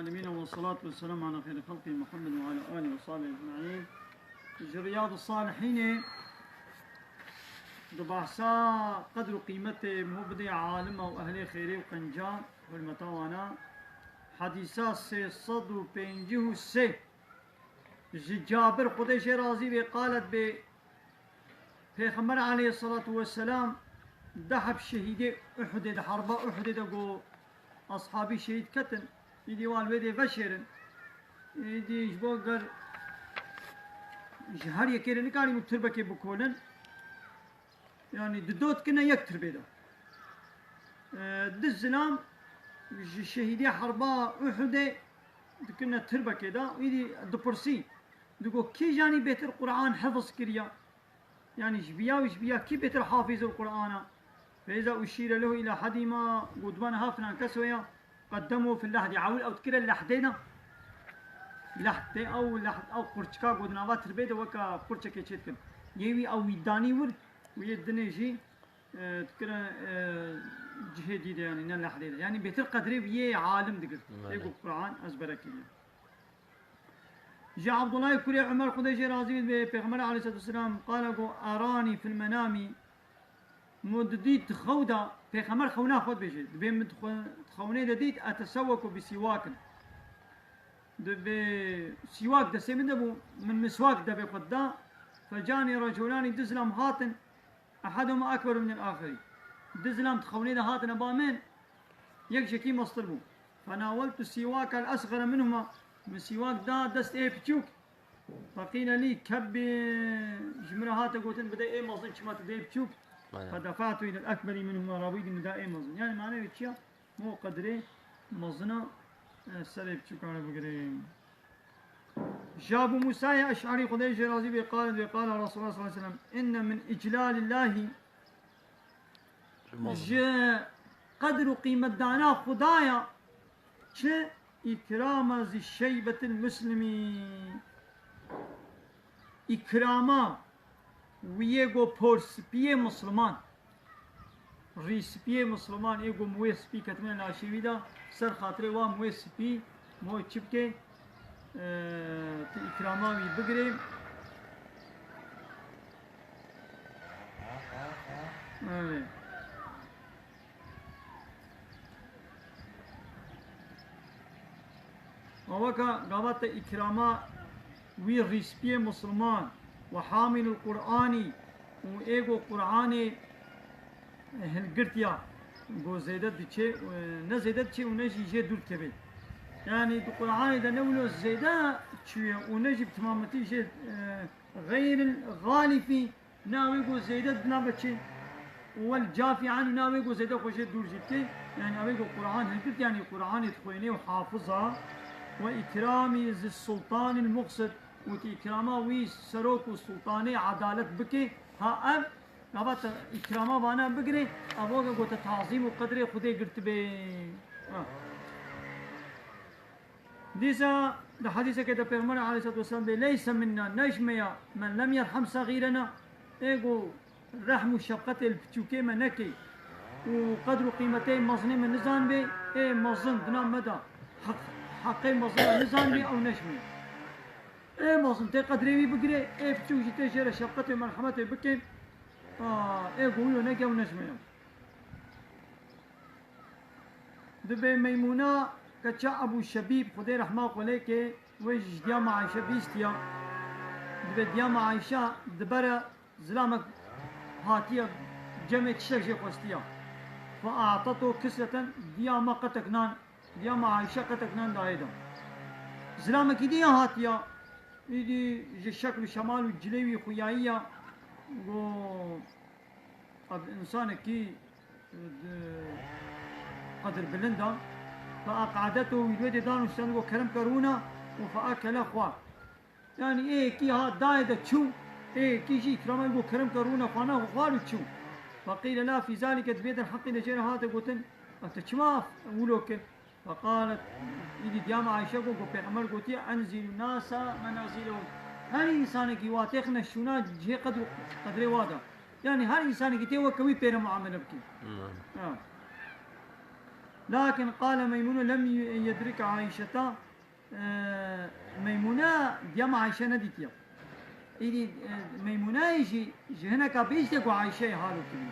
العالمين والصلاة والسلام على خير خلقه محمد وعلى آله وصحبه أجمعين. رياض الصالحين دبحثا قدر قيمته مبدع عالمه وأهل خيره وقنجان والمتوانا حديثا 353 جابر خديش رازي قالت پیغمبر عليه الصلاة والسلام ذهب شهيد أحد حرب أحد دقو أصحابي شهيد كتن يدي والويدي فشرن يدي جبوغر هر يكيرن كاني متربة كي بكولن يعني دودت كنا يكتر بيدا دزلام شهيدي حربا أحد كنا تربة كده يدي دبرسي دقو كي جاني بيت القرآن حفظ كريا يعني جبيا كي بيتر حافظ القرآن فإذا أشير له إلى حد ما قدوان هافنا كسويا قدموا في اللحد عاول أو تكرر اللحدين لحد أو قرشكا قدناوات تربيت وكا قرشكا تشتكن يوي أو يداني ورد ويدني جي تكرر جهدي يعني نال لحدين يعني بيتر قدري بيه عالم دقر يقول القرآن أزبرك جاء عبد الله يقول عمر خديجي رازي بيغمر عليه الصلاة والسلام قال أراني في المنام مدديت خودا بيغمر خونا خود بيجي بين خوني دديت أتسوق بسواك بسواك ده سيمن من مسواك ده بقدا فجاني رجلان دزلم هاتن أحدهما أكبر من الآخر دزلم تخوني ده هاتن بامين يكشكي مصطلبو فناولت السواك الأصغر منهما من سواك دا دست ايه بتشوك فقيل لي كب جمرهات قوتن بدا ايه مظن شمات دا بتشوك فدفعت الى الاكبر منهما راويد من دا ايه مظن يعني معناه بتشيا مو قدري مظنه سري بتشوك على بقري جاب موسى اشعري خديج رازي قال رسول الله صلى الله عليه وسلم ان من اجلال الله قدر قيمه دانا خدايا إكرام ذي الشيبة المسلمين إكراما ويجو بورسبيه مسلمان ريسبيه مسلمان يجو مويسبي كتمين العشيويدا سر خاطري وا مويسبي مو تشبكي إكراما ويبقري ووكا قابت إكراما وي ريسبي مسلمان وحامل القرآن وإيغو قرآن هلقرتيا قو زيدت دي نزيدت شيء ونجي جي دول كبير يعني القرآن ده نولو زيدا شوية ونجي بتمامتي شيء غير الغالي في ناوي قو زيدت نابت شيء والجافي عنه ناوي قو زيدت خوشي دول جبتي يعني أويقو قرآن هلقرت يعني القرآن يتخويني وحافظها وإكرام ذي السلطان المقصد وإكراما وي سروك السلطاني عدالة بكي ها أب نبات إكراما وانا بقري أبوغا قوة تعظيم وقدري خدي قرت بي ديسا ده حديثة كده بيغمر عليه الصلاة والسلام ليس منا نجميا من لم يرحم صغيرنا إيقو رحم وشفقة البتوكي منكي وقدر قيمتين مظلم النزان بي إيه مظلم دنا مدى حقي مظلم نزان بي أو نجمي إيه مظلم تي قدري بقري إيه بتوجي تجرى شفقته ومرحمته بكي إيه قولوا نجا ونجمي دبي ميمونة كتشا أبو الشبيب خدي رحمه عليك ويج ديما عايشة بيستيا دبي ديما عايشة دبرة زلامك هاتية جمع تشتغي قوستيا فأعطته كسرة ديما قتكنان ديما عايشة قتكنان دايدا زلامك ديا هاتية يدي الشكل الشمال والجليوي خيائية و إنسان كي قدر بلندا فأقعدته ويلودي دانو سنغو كرم كرونا وفأكل خواه يعني إيه كي هات دايدا تشو إيه كي جي كرم يقول كرم كرونا فانا وخوالو تشو فقيل لا في ذلك تبيد الحق لجينا هذا قلتن أتشماف أولوك فقالت إذا ديام عائشة قو بيغمر قوتي أنزل الناس منازلهم هر إنسان كي واتخنا الشنا جي قدر وادا يعني هر إنسان كي تيوى كوي بير معاملة بكي لكن قال ميمونة لم يدرك عائشة ميمونة ديما عائشة نديتيا إذا ميمونة يجي هناك بيجتك وعائشة حاله كبير.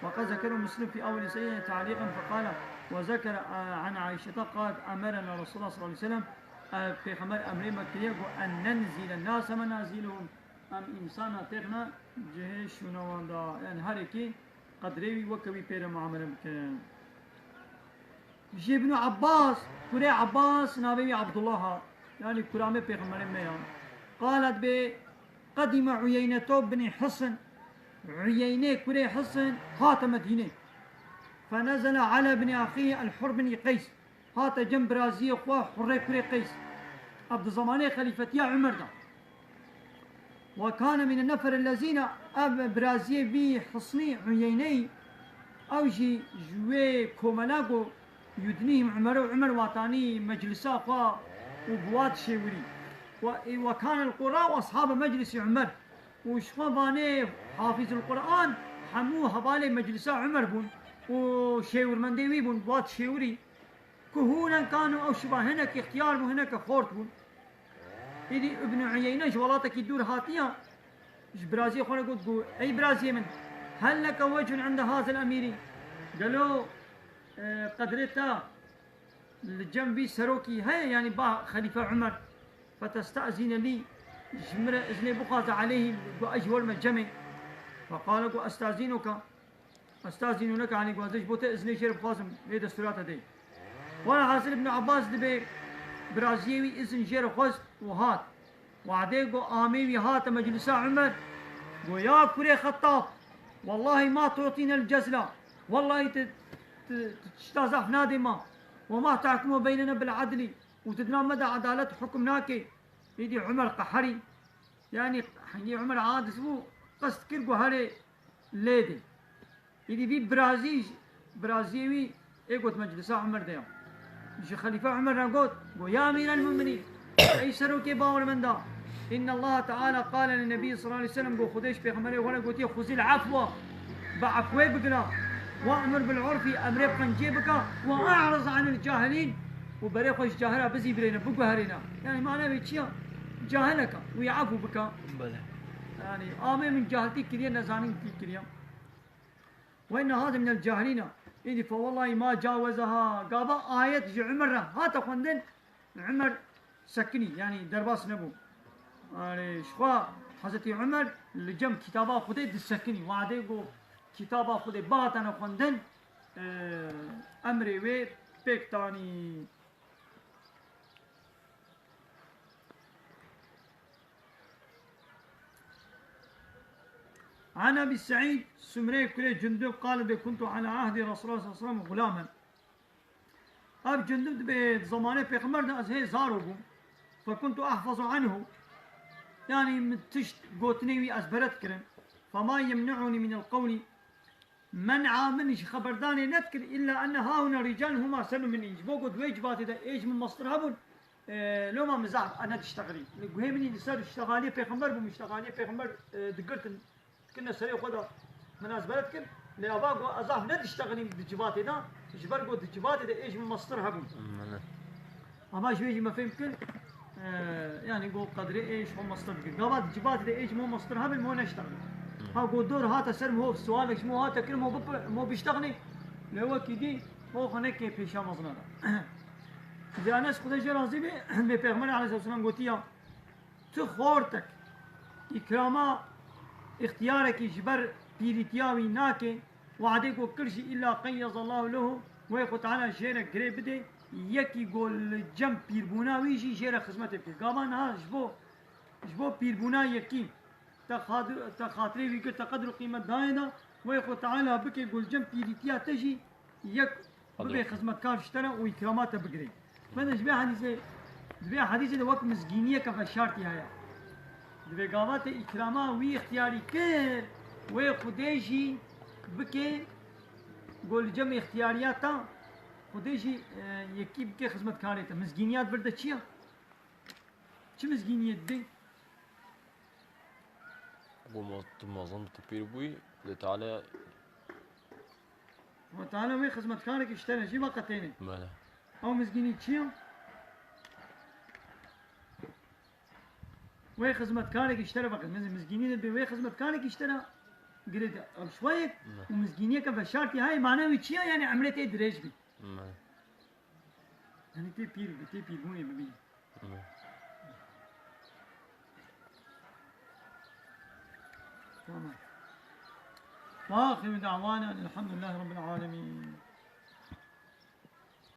وقد ذكر مسلم في أول سيئة تعليقا فقال وذكر عن عائشة قالت أمرنا رسول الله صلى الله عليه وسلم في خمر أمر مكية أن ننزل الناس منازلهم أم إنسان تغنى جهش ونواندا يعني هركي قدري وكبي بير معاملة بكران. ابن عباس كري عباس نبي عبد الله يعني كرامة بيغمر ميان قالت ب قدم عيينة بن حصن عيينة كري حصن هات مدينة فنزل على ابن أخيه الحر بن قيس هات جنب رازي أخوة حر كري قيس عبد زمانه خليفة يا عمر ده وكان من النفر الذين برازي بي حصني عييني أو جي جوي كوملاغو يدنيهم عمر واتاني مجلسا فا وبوات شيوري وكان القراء واصحاب مجلس عمر وشخواني حافظ القرآن حمو هبالي مجلسا عمر بون وشيور مندوي بون بوات شيوري كهونا كانوا او شبه هناك اختيار وهناك خورت بون إذا ابن عيينة جوالاتك يدور هاتيا برازي خونا قلت اي برازي من هل لك وجه عند هذا الاميري قالوا قدرتا الجنبي سروكي هي يعني با خليفة عمر فتستأذن لي جمرة إذن بقاط عليه أجول من الجمع فقال أستأذن لك يعني قوازيش بوتا إذن شير بقاسم هيدا السورات دي وانا حاصل ابن عباس دبي برازيوي إذن شير خوز وهات وعدي قو آميوي هات مجلسة عمر قو يا كري خطاب والله ما تعطينا الجزلة والله تستازح نادمة وما تحكموا بيننا بالعدل وتدنا مدى عدالة حكمناك يدي عمر قحري يعني عمر عاد اسمه قصد كرقو هاري ليدي يدي في برازيوي ايقوت مجلسة عمر ديو يجي خليفة عمر نقول يا أمير المؤمنين أي سروكي باور من دا إن الله تعالى قال للنبي صلى الله عليه وسلم قو خديش في خمري وانا قلت خذي العفو بعفوي بقنا وأمر بالعرف أمر بقنجيبك وأعرض عن الجاهلين وبريخوش جاهلة بزي برينا بقهرنا يعني معناه بيتشيا جاهلك ويعفو بك يعني آمن من جاهلتي كريا نزانين كريا وإن هذا من الجاهلين إذ فوالله ما جاوزها قابا آية عمر هاتا خندن عمر سكني يعني درباس نبو يعني شخوا حضرت عمر لجم كتابا خده دسكني وعده قو كتابا خده باتنا خندن أمري وي بيكتاني عن أبي سعيد سمري كلي جندب قال كنت على عهد رسول الله صلى الله عليه وسلم غلاما أب جندب بزمانه بيغمرنا أزهي زارو فكنت أحفظ عنه يعني متشت قوتنيوي أزبرت كرن فما يمنعني من القول منع منش خبرداني نذكر إلا أن هاهنا رجال هما سنوا من إنج بوقد ويجبات إذا إيج من مصدر هبون لو ما مزاح أنا تشتغلي لقوهي مني نسار اشتغالي بيغمر بمشتغالي بيغمر دقرت كنا سريع خدا من أزبرت كن لأباقو أزاف ندشتغلي بجبات إذا جبرقو دجبات إذا إيج من مصدر هبون أما شويجي ما فهم كن يعني قول قدري ايش هو مصدر قبات جبات ده ايش مو مصدر هبل مو نشتغل ها قول دور هات سلم هو سؤالك مو هات كل مو بيشتغلي لو كدي هو خنك بيشا مزنا اذا انا خدي جرازي بي بيغمر عليه الصلاه والسلام قلت يا تخورتك اكراما اختيارك يجبر بيريتياوي ناكي وعديك كل شيء الا قيض الله له ويقول تعالى شيرك قريب بدي یکی گل جم پیربونا ویجی جیره خدمت بکن گامان ها جبو پیربونا یکی تا خاطری ویکر تا قدر قیمت داینا ویخو تعالی بکی گل جم پیریتیا تجی یک ببی خدمتکار شتره و اکرامات بگری من جبه حدیث ده وقت مزگینیه که فشارتی هایا جبه گاوات اکراما وی اختیاری کر ویخو دیجی بکی گل جم اختیاریاتا خودشی یکی بکه خدمت کاریته مزگینیات برده چیه؟ چه مزگینیت دی؟ بو معظم تپیر بوی لتعالى وتعالى وي خدمتكارك اشترى جي وقتين بله او مزگینی چیم؟ وی خدمتکارك اشترى وقت مزگینی به وی خدمتکارك اشترى قريت شوية ومزگینی که بشارتی های معنی چیه یعنی عملت درج بی بله يعني تي بير بوني ببي بله تمام واخر دعوانا الحمد لله رب العالمين